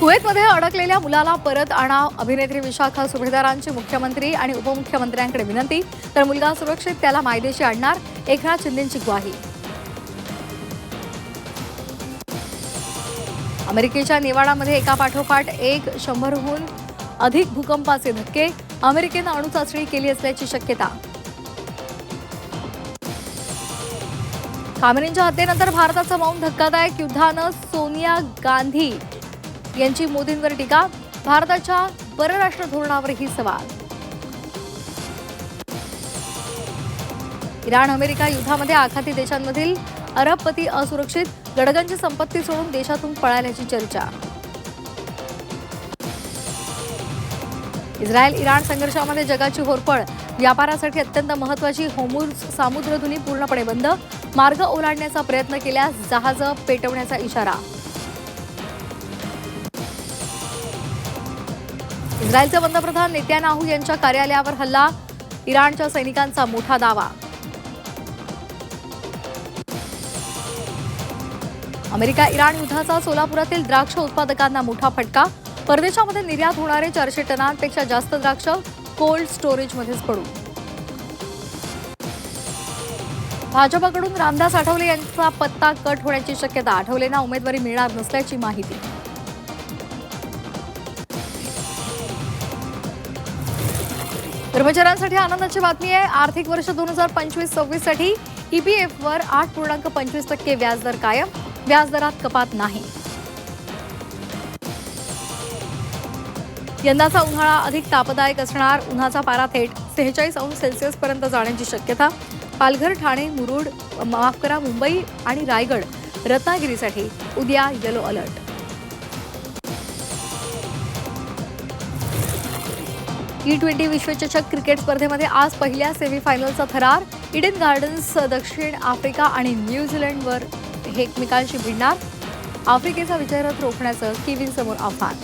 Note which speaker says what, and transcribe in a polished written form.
Speaker 1: कुवेतमध्ये अडकलेल्या मुलाला परत आणा. अभिनेत्री विशाखा सुभेदारांची मुख्यमंत्री आणि उपमुख्यमंत्र्यांकडे विनंती. तर मुलगा सुरक्षित त्याला मायदेशी आणणार. एकनाथ शिंदेंची ग्वाही. अमेरिकेच्या नेवाडामध्ये एकापाठोपाठ एक 100हून अधिक भूकंपाचे धक्के. अमेरिकेनं अणुचाचणी केली असल्याची शक्यता. खामेनींच्या हत्येनंतर भारताचं मौन. धक्कादायक युद्धानं सोनिया गांधी यांची मोदींवर टीका. भारताच्या परराष्ट्र धोरणावरही सवाल. इराण अमेरिका युद्धामध्ये आखाती देशांमधील अरबपती असुरक्षित. गडगंज संपत्ती सोडून देशातून पळाल्याची चर्चा. इस्रायल इराण संघर्षामध्ये जगाची होरपळ. व्यापारासाठी अत्यंत महत्त्वाची होर्मुझ सामुद्रधुनी पूर्णपणे बंद. मार्ग ओलांडण्याचा प्रयत्न केल्यास जहाजं पेटवण्याचा इशारा. इस्रायलचे पंतप्रधान नेत्यानाहू यांच्या कार्यालयावर हल्ला. इराणच्या सैनिकांचा मोठा दावा. अमेरिका इराण युद्धाचा सोलापुरातील द्राक्ष उत्पादकांना मोठा फटका. परदेशामध्ये निर्यात होणारे 400 टनांपेक्षा जास्त द्राक्ष कोल्ड स्टोरेजमध्येच पडू. भाजपकडून रामदास आठवले यांचा पत्ता कट होण्याची शक्यता. आठवलेंना उमेदवारी मिळणार नसल्याची माहिती. कर्मचाऱ्यांसाठी आनंदाची बातमी आहे. आर्थिक वर्ष 2025-26 साठी ईपीएफवर 8.25% व्याजदर कायम. व्याजदरात कपात नाही. यंदाचा उन्हाळा अधिक तापदायक असणार. उन्हाचा पारा थेट 46 अंश सेल्सिअस पर्यंत जाण्याची शक्यता. पालघर, ठाणे, मुंबई आणि रायगड, रत्नागिरीसाठी उद्या येलो अलर्ट. T20 विश्वचषक क्रिकेट स्पर्धेमध्ये आज पहिल्या सेमीफायनलचा थरार. इडन गार्डन्स दक्षिण आफ्रिका आणि न्यूझीलंडवर एकमेकांशी भिडणार. आफ्रिकेचा विजयरथ रोखण्याचं किवींसमोर आव्हान.